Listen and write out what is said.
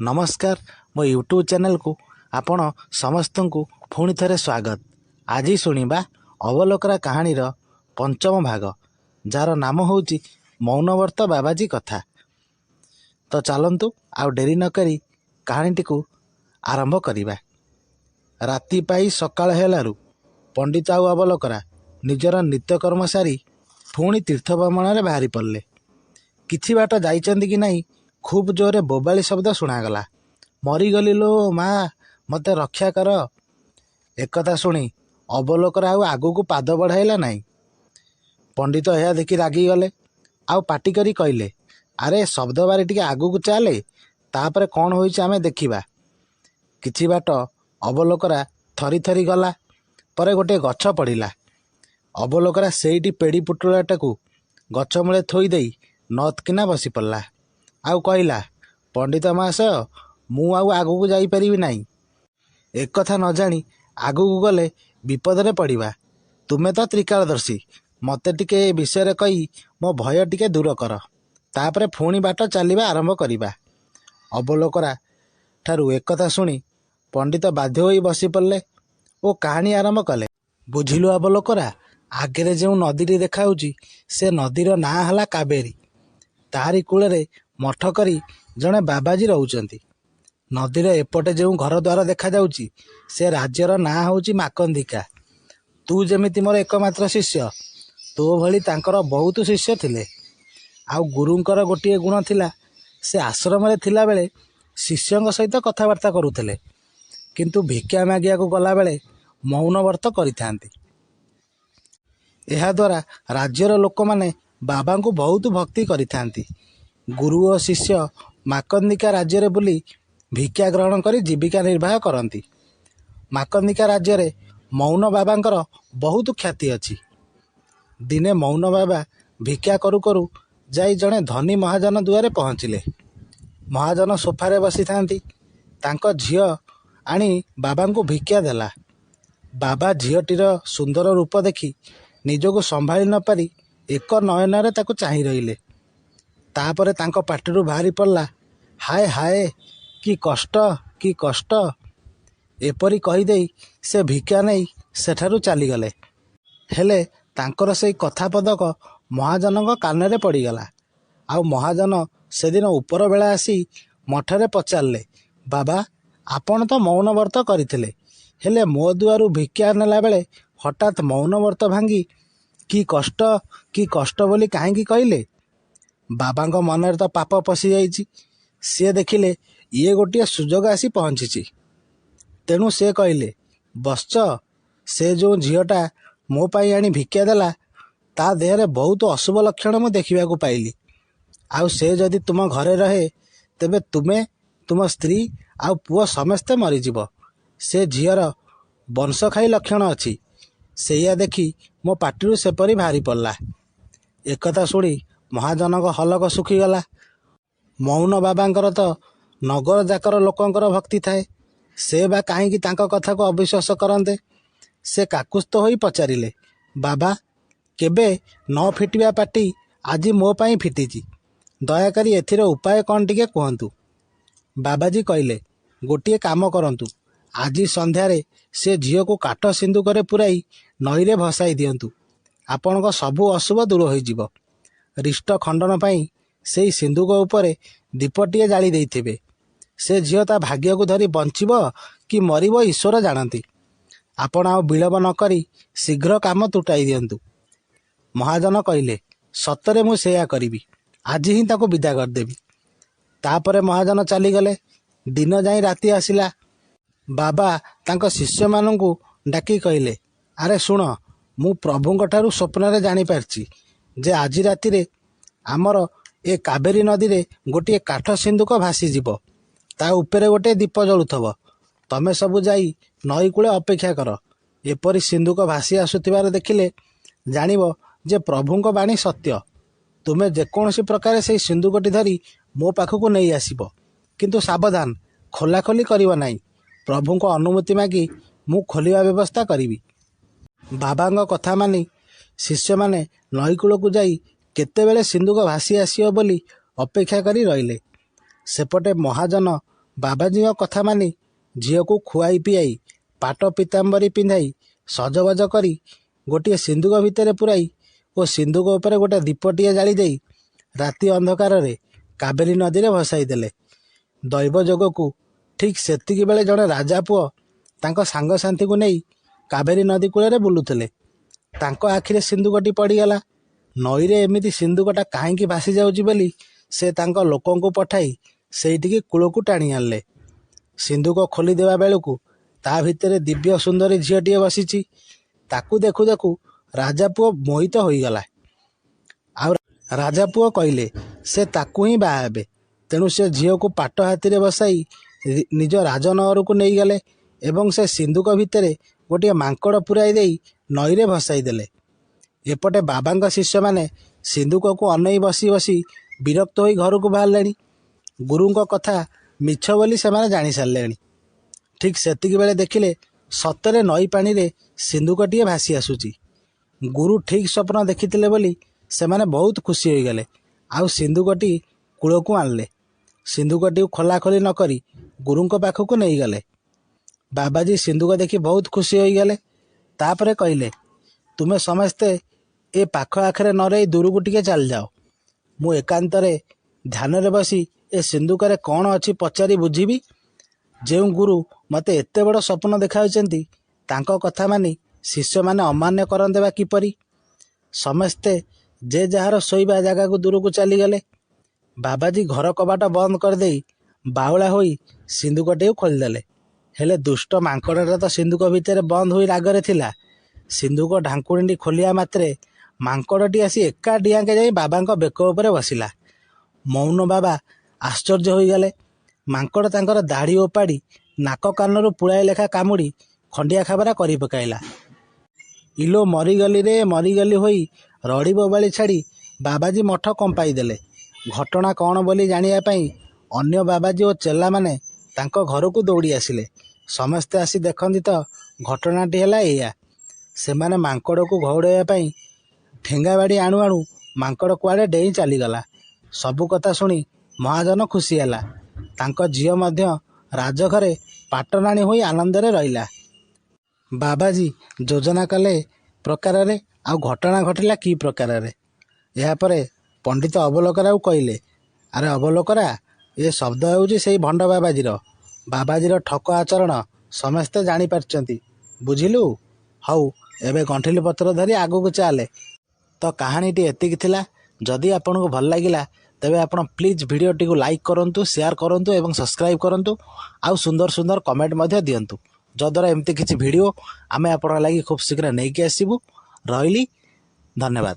नमस्कार मो YouTube channel को आपण समस्त को पुणी थे स्वागत। आज शुणा अवलोकरा कहानी पंचम भाग जार नाम हूँ मौनव्रत बाबाजी कथा। तो चलतु आउ डेरी न करी कहानीटी को आरंभ करिबा। राति पाई सकाळ हेलारू पंडित आउ अवलोकरा निजर नित्यकर्म सारी पुणी तीर्थ भ्रमण बाहरी पड़े। किछि बाट जाइचंदी कि नहीं खूब जोरे बोबाली शब्द शुणागला। मरीगली लो माँ मते रक्षा कर। एकथा शुणी अवलोकरा आगु को पाद बढ़ाइला नहीं। पंडित यह देखी रागी गले आउ पाटी करी कहले, अरे शब्द बारी टिके आगु को चले तापरे कौन होइछ आमे देखिबा। किछि बाट अवलोकरा थरी थरी गला परे गोटे गछ पड़िला। अवलोकरा सेठी पेड़ी पुटुलाटाकू गछ मूले थोई देई नतकिना बसी पड़ला आउ कहला, पंडित महाशय मु आगु को जाई परिबी नहीं। एक कथा न जानी आगु को गले विपद में पड़िबा। तुमे तो त्रिकालदर्शी मते टिके विषय कही मो भय टिके दूर कर तापरे पुणी बाट चलिबा आरंभ करिबा। अवलोकरा ठारू एक कथा शुणी पंडित बाध्य होई बसी पड़ले ओ कहानी आरंभ कले। बुझिलु अवलोकरा, आगे जो नदी देखा से नदीर ना हला कावेरी। तारी कूଳରେ मठ करी जड़े बाबाजी रोचंती। नदीर एपटे जो घर द्वार देखा जाउची से राज्यर ना होउची माकंदिका। तू जेमिति मोर एकमात्र शिष्य तो भली तांकर बहुत शिष्य थिले। आउ गुरुंकर गोटे गुण थिला, से आश्रम रे थिला बेले शिष्यंक सहित कथबार्ता करुथिले, किंतु भिक्षा मागिया को गला बेले मौन व्रत करिथांती। एहा द्वारा राज्यर लोक माने बाबा को बहुत भक्ति करिथांती। गुरु और शिष्य माकंदिका राज्य रे बुली भिक्षा ग्रहण करी जीविका निर्वाह करती। माकंदिका राज्य रे मौन बाबांकर बहुत ख्याति अछि। दिने मौन बाबा भिक्षा करू करू जाई जड़े धनी महाजन दुआरे पहुँचिले। महाजन सोफारे बसी थांती। तांको झियो आनी बाबा को भिक्षा देला। बाबा झियोटीर सुंदर रूप देखी निजको संभाली न पारी एक नयन ताकू चाही रहिले। तापरे तांको पाटिरू बाहरी पड़ला, हाय हाय कि कष्ट कि कष्ट। एपरी कहीदेई से भिक्षा नहीं सेठारू चलीगले। हेले तांकर से कथा पदक महाजनक कानरे पड़ीगला। आउ महाजन से दिन उपर बेला आसी मठरे पचारे, बाबा आपण तो मौन व्रत करथिले, हेले मो दुआरू भिक्षा नेला बेले हठात मौन व्रत भांगी कि कष्ट बोली काहेकि कहले। बाबांको मनरे तो पाप पशि जाइछि। सी देखिले ये गोटे सुजोग आसी पहुँची। तेणु से कहले, बश्च से जो झीटा मो पाई आनी भिक्षा देला ता देहरे बहुत अशुभ लक्षण मु देखा पाइली। आउ से जदि तुम घरे रहे तेबे तुमे तुम स्त्री आउ पुओ समस्ते मरीजिव। से झीर वंश खाई लक्षण अच्छी। सेया देखी मो पाटिरू सेपरी बाहरी पड़ला। एकथा शुणी महाजनक हलक सुखीगला। मौन बाबांकर तो नगर जाकर लोकंकर भक्ति थाए, से बा कहीं तांको कथा को अविश्वास करते। से काकुस्थ होई पचारिले, बाबा केबे न फिटिया पाटी आज मो पाई फिटिची, दयाकरी एथिर उपाय कौन टिके कहतु। बाबाजी कहले, गोटे काम करंतु, आज संध्यारे से झील को काठ सिंधुक पुराई नईरे भसाई दियंतु। आपणक सबु अशुभ दूर होइजिव। रिष्ट खंडन पाई से सिंधुक उपरे दीपटीए जाली देइथिबे। से झील ता भाग्य को धरी बंचिब कि मरिब ईश्वर जानती। आपण आ विलंब न करी शीघ्र काम तुटाई दियंतु। महाजन कहले, सतरे मु सेया करिबी, आज ही ताको विदा करदेबी। तापरे महाजन चलीगले। दिन जाई राति आसिला। बाबा तांको शिष्य मानू डाकी कहले, अरे शुण, मु प्रभुंक ठारू स्वप्न जानी पारछि जे आज राति रे आमर ए कावेरी नदी रे गोटे काठ सिंधुक भासी जीव, ता उपरे गोटे दीप जलुथब। तमे सबु जाई नई कूले अपेक्षा कर। एपरी सिंधुक भासी आसुथिबार देखिले जानिब जे प्रभुंक बाणी सत्य। तुमे जेकोसी प्रकार से सिंधुकटी धरी मो पाखक नहीं आसिब, किंतु सावधान, खोलाखोली करिव नाही। प्रभुंक अनुमति मागी मु खोलिया व्यवस्था करिबी। बाबांग कथा मानी शिष्य माने नई कूल को जाई केतेबेले सिंधुक भासी आसियो बोली अपेक्षा करी रहिले। सेपटे महाजन ବାବାଜୀଙ୍କ କଥା ମାନି ଝିଅକୁ ଖୁଆଇ ପିଆଇ ପାଟ ପିତାମ୍ବରୀ ପିନ୍ଧାଇ ସଜବାଜ କରି ଗୋଟିଏ ସିନ୍ଦୁକ ଭିତରେ ପୁରାଇ ଓ ସିନ୍ଦୁକ ଉପରେ ଗୋଟିଏ ଦୀପଟିଏ ଜାଳି ଦେଇ ରାତି ଅନ୍ଧକାରରେ କାବେରୀ ନଦୀରେ ଭସାଇ ଦେଲେ। ଦୈବ ଯୋଗକୁ ଠିକ୍ ସେତିକି ବେଳେ ଜଣେ ରାଜା ପୁଅ ତାଙ୍କ ସାଙ୍ଗସାଥୀଙ୍କୁ ନେଇ କାବେରୀ ନଦୀ କୂଳରେ ବୁଲୁଥିଲେ। ତାଙ୍କ ଆଖିରେ ସିନ୍ଦୁକଟି ପଡ଼ିଗଲା। ନଈରେ ଏମିତି ସିନ୍ଦୁକଟା କାହିଁକି ଭାସି ଯାଉଛି ବୋଲି ସେ ତାଙ୍କ ଲୋକଙ୍କୁ ପଠାଇ ସେଇଠିକି କୂଳକୁ ଟାଣି ଆଣିଲେ। ସିନ୍ଦୁକ ଖୋଲିଦେବା ବେଳକୁ ତା ଭିତରେ ଦିବ୍ୟ ସୁନ୍ଦରୀ ଝିଅଟିଏ ବସିଛି। ତାକୁ ଦେଖୁ ଦେଖୁ ରାଜା ପୁଅ ମୋହିତ ହୋଇଗଲା। ଆଉ ରାଜା ପୁଅ କହିଲେ ସେ ତାକୁ ହିଁ ବାହା ହେବେ। ତେଣୁ ସେ ଝିଅକୁ ପାଟ ହାତୀରେ ବସାଇ ନିଜ ରାଜନଗରକୁ ନେଇଗଲେ ଏବଂ ସେ ସିନ୍ଦୁକ ଭିତରେ ଗୋଟିଏ ମାଙ୍କଡ଼ ପୁରାଇ ଦେଇ ନଈରେ ଭସାଇ ଦେଲେ। ଏପଟେ ବାବାଙ୍କ ଶିଷ୍ୟମାନେ ସିନ୍ଦୁକକୁ ଅନେଇ ବସି ବସି ବିରକ୍ତ ହୋଇ ଘରକୁ ବାହାରିଲେଣି। ଗୁରୁଙ୍କ କଥା ମିଛ ବୋଲି ସେମାନେ ଜାଣିସାରିଲେଣି। ଠିକ୍ ସେତିକି ବେଳେ ଦେଖିଲେ ସତରେ ନଈ ପାଣିରେ ସିନ୍ଦୁକଟିଏ ଭାସି ଆସୁଛି। ଗୁରୁ ଠିକ୍ ସ୍ୱପ୍ନ ଦେଖିଥିଲେ ବୋଲି ସେମାନେ ବହୁତ ଖୁସି ହୋଇଗଲେ। ଆଉ ସିନ୍ଦୁକଟି କୂଳକୁ ଆଣିଲେ। ସିନ୍ଦୁକଟିକୁ ଖୋଲାଖୋଲି ନ କରି ଗୁରୁଙ୍କ ପାଖକୁ ନେଇଗଲେ। ବାବାଜୀ ସିନ୍ଦୁକ ଦେଖି ବହୁତ ଖୁସି ହୋଇଗଲେ। ତାପରେ କହିଲେ, ତୁମେ ସମସ୍ତେ ଏ ପାଖ ଆଖରେ ନ ରହି ଦୂରକୁ ଟିକେ ଚାଲିଯାଅ। ମୁଁ ଏକାନ୍ତରେ ଧ୍ୟାନରେ ବସି ଏ ସିନ୍ଦୁକରେ କ'ଣ ଅଛି ପଚାରି ବୁଝିବି। ଯେଉଁ ଗୁରୁ ମୋତେ ଏତେ ବଡ଼ ସ୍ୱପ୍ନ ଦେଖାଉଛନ୍ତି ତାଙ୍କ କଥା ମାନି ଶିଷ୍ୟମାନେ ଅମାନ୍ୟ କରନ୍ତେ ବା କିପରି? ସମସ୍ତେ ଯେ ଯାହାର ଶୋଇବା ଜାଗାକୁ ଦୂରକୁ ଚାଲିଗଲେ। ବାବାଜୀ ଘର କବାଟ ବନ୍ଦ କରିଦେଇ ବାଉଳା ହୋଇ ସିନ୍ଦୁକଟିକୁ ଖୋଲିଦେଲେ। ହେଲେ ଦୁଷ୍ଟ ମାଙ୍କଡ଼ଟା ତ ସିନ୍ଦୁକ ଭିତରେ ବନ୍ଦ ହୋଇ ରାଗରେ ଥିଲା। ସିନ୍ଦୁକ ଢାଙ୍କୁଣୀଟି ଖୋଲିବା ମାତ୍ରେ ମାଙ୍କଡ଼ଟି ଆସି ଏକା ଡିଆଁକେ ଯାଇ ବାବାଙ୍କ ବେକ ଉପରେ ବସିଲା। ମୌନ ବାବା ଆଶ୍ଚର୍ଯ୍ୟ ହୋଇଗଲେ। ମାଙ୍କଡ଼ ତାଙ୍କର ଦାଢ଼ି ଓପାଡ଼ି ନାକ କାନରୁ ପୁଳାଏ ଲେଖା କାମୁଡ଼ି ଖଣ୍ଡିଆ ଖାବରା କରି ପକାଇଲା। ଇଲୋ ମରିଗଲି ରେ ମରିଗଲି ହୋଇ ରଡ଼ି ବୋବାଳି ଛାଡ଼ି ବାବାଜୀ ମଠ କମ୍ପାଇ ଦେଲେ। ଘଟଣା କ'ଣ ବୋଲି ଜାଣିବା ପାଇଁ ଅନ୍ୟ ବାବାଜୀ ଓ ଚେଲାମାନେ ତାଙ୍କ ଘରକୁ ଦୌଡ଼ି ଆସିଲେ। ସମସ୍ତେ ଆସି ଦେଖନ୍ତି ତ ଘଟଣାଟି ହେଲା ଏଇଆ। ସେମାନେ ମାଙ୍କଡ଼କୁ ଘଉଡ଼ାଇବା ପାଇଁ ଠେଙ୍ଗା ବାଡ଼ି ଆଣୁ ଆଣୁ ମାଙ୍କଡ଼ କୁଆଡ଼େ ଡେଇଁ ଚାଲିଗଲା। ସବୁ କଥା ଶୁଣି ମହାଜନ ଖୁସି ହେଲା। ତାଙ୍କ ଝିଅ ମଧ୍ୟ ରାଜଘରେ ପାଟରାଣୀ ହୋଇ ଆନନ୍ଦରେ ରହିଲା। ବାବାଜୀ ଯୋଜନା କଲେ ପ୍ରକାରରେ, ଆଉ ଘଟଣା ଘଟିଲା କି ପ୍ରକାରରେ। ଏହାପରେ ପଣ୍ଡିତ ଅବଲୋକରାକୁ କହିଲେ, ଆରେ ଅବଲୋକରା, ଏ ଶବ୍ଦ ହେଉଛି ସେଇ ଭଣ୍ଡ ବାବାଜୀର। ବାବାଜୀର ଠକ ଆଚରଣ ସମସ୍ତେ ଜାଣିପାରିଛନ୍ତି, ବୁଝିଲୁ? ହଉ, ଏବେ ଗଣ୍ଠିଲି ପତ୍ର ଧରି ଆଗକୁ ଚାଲେ। ତ କାହାଣୀଟି ଏତିକି ଥିଲା। ଯଦି ଆପଣଙ୍କୁ ଭଲ ଲାଗିଲା ତେବେ ଆପଣ ପ୍ଲିଜ୍ ଭିଡ଼ିଓଟିକୁ ଲାଇକ୍ କରନ୍ତୁ, ସେୟାର କରନ୍ତୁ ଏବଂ ସବସ୍କ୍ରାଇବ୍ କରନ୍ତୁ। ଆଉ ସୁନ୍ଦର ସୁନ୍ଦର କମେଣ୍ଟ ମଧ୍ୟ ଦିଅନ୍ତୁ, ଯଦ୍ୱାରା ଏମିତି କିଛି ଭିଡ଼ିଓ ଆମେ ଆପଣଙ୍କ ଲାଗି ଖୁବ୍ ଶୀଘ୍ର ନେଇକି ଆସିବୁ। ରହିଲି, ଧନ୍ୟବାଦ।